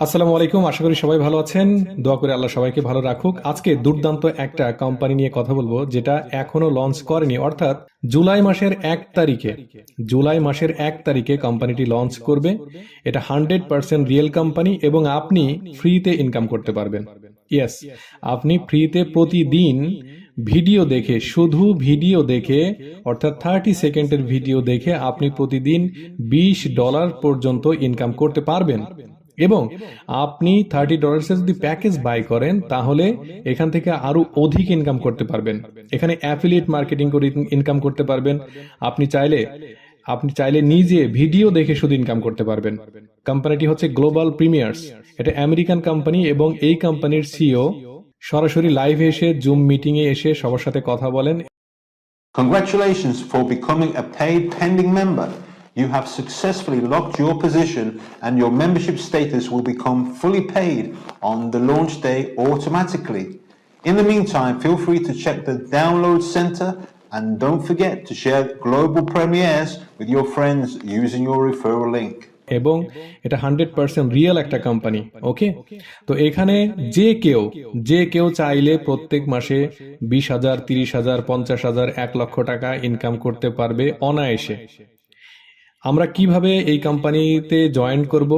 আসসালামু আলাইকুম, আশা করি সবাই ভালো আছেন। দোয়া করে আল্লাহ সবাইকে ভালো রাখুক। আজকে দুর্দান্ত একটা কোম্পানি নিয়ে কথা বলবো যেটা এখনো লঞ্চ করেনি, অর্থাৎ জুলাই মাসের 1 তারিখে কোম্পানিটি লঞ্চ করবে। এটা 100% রিয়েল কোম্পানি এবং আপনি ফ্রিতে ইনকাম করতে পারবেন। ইয়েস, আপনি ফ্রিতে প্রতিদিন ভিডিও দেখে, শুধু ভিডিও দেখে, অর্থাৎ 30 সেকেন্ডের ভিডিও দেখে আপনি প্রতিদিন $20 পর্যন্ত ইনকাম করতে পারবেন। এবং আপনি $30 যদি প্যাকেজ বাই করেন তাহলে এখান থেকে আরো অধিক ইনকাম করতে পারবেন। এখানে অ্যাফিলিয়েট মার্কেটিং করে ইনকাম করতে পারবেন। আপনি চাইলে নিজে ভিডিও দেখে শুধু ইনকাম করতে পারবেন। কোম্পানিটি হচ্ছে গ্লোবাল প্রিমিয়ার্স। এটা আমেরিকান কোম্পানি এবং এই কোম্পানির সিইও সরাসরি লাইভে এসে জুম মিটিং এ এসে সবার সাথে কথা বলেন। Congratulations for becoming a paid pending member. You have successfully locked your position and your membership status will become fully paid on the launch day automatically. In the meantime, feel free to check the download center and don't forget to share global premieres with your friends using your referral link. এবং এটা 100% real একটা company. ওকে, তো এখানে যে কেউ চাইলে প্রত্যেক মাসে 20,000, 30,000, 50,000, 1 লক্ষ টাকা ইনকাম করতে পারবে অনায়াসে। আমরা কিভাবে এই কোম্পানিতে জয়েন করব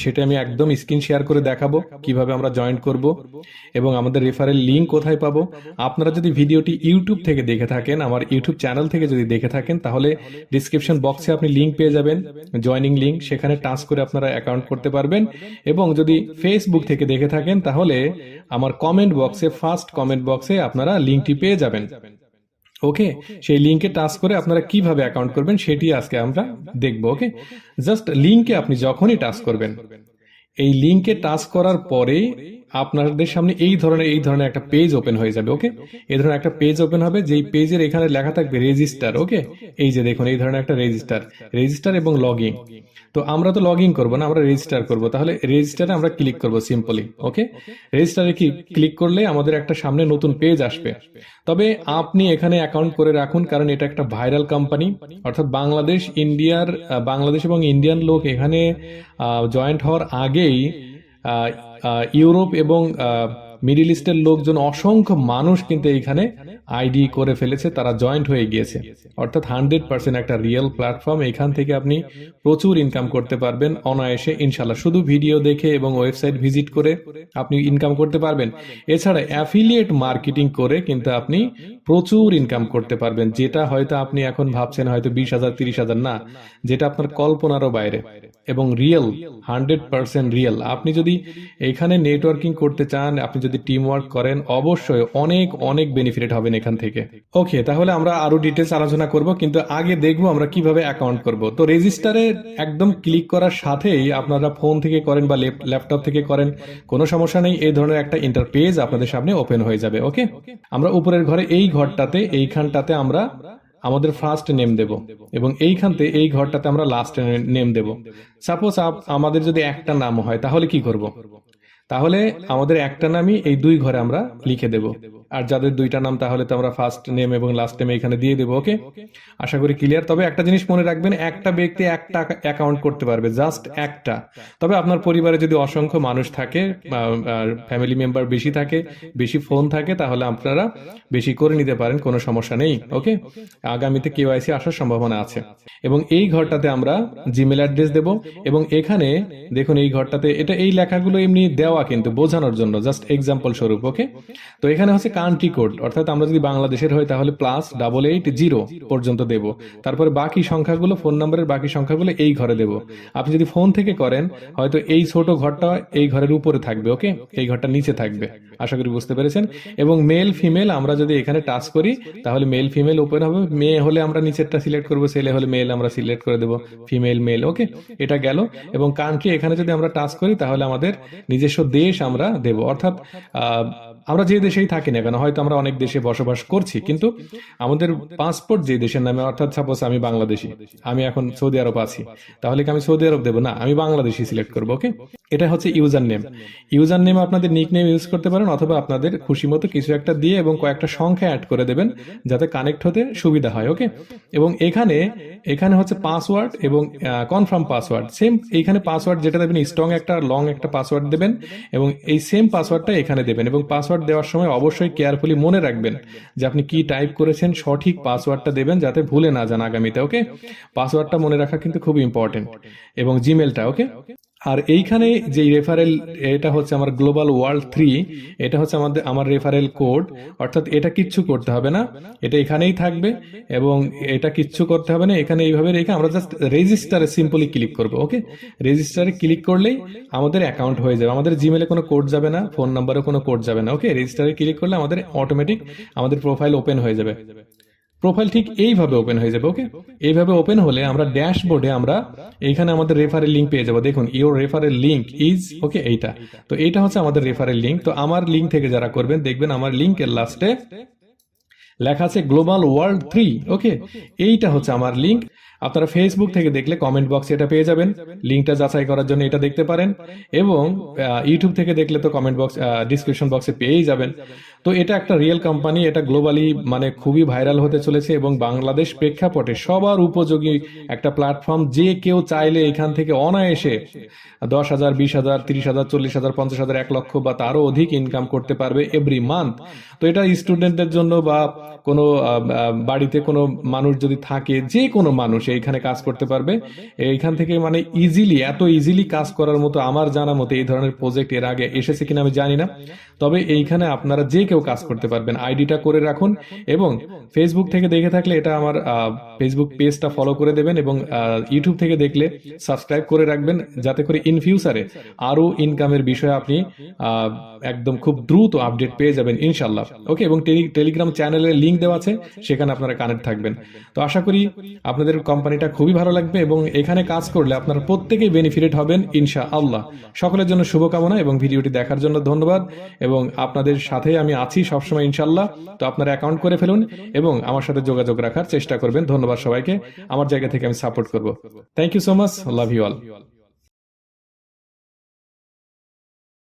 সেটা আমি একদম স্ক্রিন শেয়ার করে দেখাবো, কিভাবে আমরা জয়েন করব এবং আমাদের রেফারেল লিংক কোথায় পাবো। আপনারা যদি ভিডিওটি ইউটিউব থেকে দেখে থাকেন, আমার ইউটিউব চ্যানেল থেকে যদি দেখে থাকেন, তাহলে ডিসক্রিপশন বক্সে আপনি লিংক পেয়ে যাবেন, জয়নিং লিংক, সেখানে টাচ করে আপনারা অ্যাকাউন্ট করতে পারবেন। এবং যদি ফেসবুক থেকে দেখে থাকেন তাহলে আমার কমেন্ট বক্সে, ফার্স্ট কমেন্ট বক্সে আপনারা লিংকটি পেয়ে যাবেন। ওকে, সেই লিংকে টাচ করে আপনারা কিভাবে অ্যাকাউন্ট করবেন সেটি আজকে আমরা দেখবো। ওকে, জাস্ট লিংকে আপনি যখনই টাচ করবেন, এই লিংকে টাচ করার পরে আপনাদের সামনে এই ধরনের একটা পেজ ওপেন হয়ে যাবে। ওকে, এই ধরনের একটা পেজ ওপেন হবে, যেই পেজের এখানে লেখা থাকবে রেজিস্টার। ওকে, এই যে দেখুন এই ধরনের একটা রেজিস্টার এবং লগইন। তো আমরা তো লগ ইন করবো না, আমরা রেজিস্টার করবো। তাহলে রেজিস্টারে আমরা ক্লিক করবো সিম্পলি। ওকে, রেজিস্টারে ক্লিক করলে আমাদের একটা সামনে নতুন পেজ আসবে। তবে আপনি এখানে অ্যাকাউন্ট করে রাখুন, কারণ এটা একটা ভাইরাল কোম্পানি, অর্থাৎ বাংলাদেশ এবং ইন্ডিয়ান লোক এখানে জয়েন্ট হওয়ার আগেই ইউরোপ এবং মিডিল ইস্টের লোকজন, অসংখ্য মানুষ কিন্তু এইখানে আইডি করে ফেলেছে, তারা জয়েন্ট হয়ে গিয়েছে। অর্থাৎ 100% একটা রিয়েল প্ল্যাটফর্ম। এখান থেকে আপনি প্রচুর ইনকাম করতে পারবেন অনায়াসে ইনশাল্লাহ। শুধু ভিডিও দেখে এবং ওয়েবসাইট ভিজিট করে আপনি ইনকাম করতে পারবেন। এছাড়া অ্যাফিলিয়েট মার্কেটিং করে কিন্তু আপনি প্রচুর ইনকাম করতে পারবেন, যেটা হয়তো আপনি এখন ভাবছেন হয়তো 20,000, 30,000 না, যেটা আপনার কল্পনারও বাইরে এবং রিয়েল, 100% রিয়েল। আপনি যদি এখানে নেটওয়ার্কিং করতে চান, আপনি যদি টিম ওয়ার্ক করেন, অবশ্যই অনেক অনেক বেনিফিট হবেন এখান থেকে। ওকে, তাহলে আমরা আরো ডিটেলস আলোচনা করব, কিন্তু আগে দেখবো আমরা কিভাবে অ্যাকাউন্ট করব। তো রেজিস্টারে একদম ক্লিক করার সাথেই আপনারা ফোন থেকে করেন বা ল্যাপটপ থেকে করেন, কোনো সমস্যা নেই, এই ধরনের একটা ইন্টারপেজ আপনাদের সামনে ওপেন হয়ে যাবে। ওকে, আমরা উপরের ঘরে এইখানটাতে আমরা আমাদের ফার্স্ট নেম দেব এবং এই ঘরটাতে আমরা লাস্ট নেম দেব। সাপোজ আমাদের যদি একটা নাম হয় তাহলে কি করব? তাহলে আমাদের একটা নামই এই 2 ঘরে আমরা লিখে দেব, আর যাদের 2টা নাম তাহলে তো আমরা ফার্স্ট নেম এবং লাস্ট নেম এখানে দিয়ে দেবো। ওকে, আশা করি ক্লিয়ার। তবে একটা জিনিস মনে রাখবেন, একটা ব্যক্তি একটা অ্যাকাউন্ট করতে পারবে, জাস্ট একটা। তবে আপনার পরিবারে যদি অসংখ্য মানুষ থাকে, ফ্যামিলি মেম্বার বেশি থাকে, বেশি ফোন থাকে, তাহলে আপনারা বেশি করে নিতে পারেন, কোনো সমস্যা নেই। ওকে, আগামীতে কেওয়াইসি আসার সম্ভাবনা আছে। এবং এই ঘরটাতে আমরা জিমেল অ্যাড্রেস দেব এবং এখানে দেখুন এই ঘরটাতে এই লেখাগুলো এমনি দেওয়া কিন্তু বোঝানোর জন্য, জাস্ট এক্সাম্পল স্বরূপ। ওকে, তো এখানে হচ্ছে কান্ট্রি কোড, অর্থাৎ আমরা যদি বাংলাদেশের হই তাহলে +880 পর্যন্ত দেব। তারপরে বাকি সংখ্যাগুলো, ফোন নাম্বারের বাকি সংখ্যাগুলো এই ঘরে দেব। আপনি যদি ফোন থেকে করেন হয়তো এই ছোট ঘরটা এই ঘরের উপরে থাকবে। ওকে, এই ঘরটা নিচে থাকবে। আশা করি বুঝতে পেরেছেন। এবং মেল ফিমেল আমরা যদি এখানে টাচ করি তাহলে মেল ফিমেল ওপেন হবে। মেয়ে হলে আমরা নিচেরটা সিলেক্ট করবো, ছেলে হলে মেল আমরা সিলেক্ট করে দেবো, ফিমেল মেল। ওকে, এটা গেল। এবং কান্ট্রি এখানে যদি আমরা টাচ করি তাহলে আমাদের নিজস্ব দেশ আমরা দেব, অর্থাৎ আমরা যে দেশেই থাকি না কেন, হয়তো আমরা অনেক দেশে বসবাস করছি, কিন্তু আমাদের পাসপোর্ট যে দেশের নামে, অর্থাৎ সাপোজ আমি বাংলাদেশি, আমি এখন সৌদি আরব আছি, তাহলে কি আমি সৌদি আরব দেবো? না, আমি বাংলাদেশি সিলেক্ট করবো। ওকে, এটা হচ্ছে ইউজার নেম। ইউজার নেম আপনাদের নিক নেম ইউজ করতে পারেন, অথবা আপনাদের খুশি মতো কিছু একটা দিয়ে এবং কয়েকটা সংখ্যা অ্যাড করে দেবেন যাতে কানেক্ট হতে সুবিধা হয়। ওকে, এবং এখানে এখানে হচ্ছে পাসওয়ার্ড এবং কনফার্ম পাসওয়ার্ড সেম। এইখানে পাসওয়ার্ড যেটা দেবেন, স্ট্রং একটা লং একটা পাসওয়ার্ড দেবেন এবং এই সেম পাসওয়ার্ডটা এখানে দেবেন। এবং পাসওয়ার্ড দেওয়ার সময় অবশ্যই কেয়ারফুলি মনে রাখবেন যে আপনি কি টাইপ করেছেন, সঠিক পাসওয়ার্ডটা দেবেন যাতে ভুলে না যান আগামীতে। ওকে, পাসওয়ার্ডটা মনে রাখা কিন্তু খুব ইম্পর্টেন্ট, এবং জিমেলটা। ওকে, আর এইখানে যে রেফারেল, এটা হচ্ছে আমার গ্লোবাল ওয়ার্ল্ড 3, এটা হচ্ছে আমার রেফারেল কোড, অর্থাৎ এটা কিচ্ছু করতে হবে না, এটা এখানেই থাকবে এবং এটা কিচ্ছু করতে হবে না। এখানে এইভাবে রেখে আমরা জাস্ট রেজিস্টারে সিম্পলি ক্লিক করবো। ওকে, রেজিস্টারে ক্লিক করলেই আমাদের অ্যাকাউন্ট হয়ে যাবে, আমাদের জিমেলে কোনো কোড যাবে না, ফোন নাম্বারে কোনো কোড যাবে না। ওকে, রেজিস্টারে ক্লিক করলে আমাদের অটোমেটিক আমাদের প্রোফাইল ওপেন হয়ে যাবে। প্রোফাইল ঠিক এইভাবে ওপেন হয়ে যাবে। ওকে, এইভাবে ওপেন হলে আমরা ড্যাশবোর্ডে আমরা এইখানে আমাদের রেফারেল লিঙ্ক পেয়ে যাবো। দেখুন, ইওর রেফারেল লিঙ্ক ইজ, ওকে, এইটা। তো এইটা হচ্ছে আমাদের রেফারেল লিঙ্ক। তো আমার লিঙ্ক থেকে যারা করবেন, দেখবেন আমার লিঙ্কের লাস্টে লেখা আছে গ্লোবাল ওয়ার্ল্ড 3। ওকে, এইটা হচ্ছে আমার লিঙ্ক। আপনারা ফেসবুক থেকে দেখলে কমেন্ট বক্সে এটা পেয়ে যাবেন, লিঙ্কটা যাচাই করার জন্য এটা দেখতে পারেন, এবং ইউটিউব থেকে দেখলে তো কমেন্ট বক্স, ডিসক্রিপশন বক্সে পেয়েই যাবেন। তো এটা একটা রিয়েল কোম্পানি, এটা গ্লোবালি মানে খুবই ভাইরাল হতে চলেছে এবং বাংলাদেশ প্রেক্ষাপটে সবার উপযোগী একটা প্ল্যাটফর্ম। যে কেউ চাইলে এখান থেকে অনায়াসে 10,000, 20,000, 30,000, 40,000, 50,000, 1 লক্ষ বা তারও অধিক ইনকাম করতে পারবে এভরি মান্থ। তো এটা স্টুডেন্টদের জন্য বা কোনো বাড়িতে কোনো মানুষ যদি থাকে, যে কোনো মানুষ এইখানে কাজ করতে পারবে। এইখান থেকে মানে ইজিলি, এত ইজিলি কাজ করার মতো আমার জানা মতো এই ধরনের প্রজেক্ট এর আগে এসেছে কিনা আমি জানি না, তবে এইখানে আপনারা যে কেউ কাজ করতে পারবেন। আইডিটা করে রাখুন, এবং ফেসবুক থেকে দেখে থাকলে এটা আমার ফেসবুক পেজটা ফলো করে দেবেন, এবং ইউটিউব থেকে দেখলে সাবস্ক্রাইব করে রাখবেন, যাতে করে ইন ফিউচারে আরো ইনকামের বিষয়ে আপনি একদম খুব দ্রুত আপডেট পেয়ে যাবেন ইনশাল্লাহ। ওকে, এবং টেলিগ্রাম চ্যানেলের লিঙ্ক দেওয়া আছে, সেখানে আপনারা কানেক্ট থাকবেন। তো আশা করি আপনাদের কোম্পানিটা খুবই ভালো লাগবে এবং এখানে কাজ করলে আপনারা প্রত্যেকেই বেনিফিটেড হবেন ইনশাআল্লাহ। সকলের জন্য শুভকামনা এবং ভিডিওটি দেখার জন্য ধন্যবাদ, এবং আপনাদের সাথে আমি আছি সবসময় ইনশাআল্লাহ। তো আপনারা অ্যাকাউন্ট করে ফেলুন এবং আমার সাথে যোগাযোগ রাখার চেষ্টা করবেন। ধন্যবাদ সবাইকে, আমার জায়গা থেকে আমি সাপোর্ট করব। Thank you so much, love you all.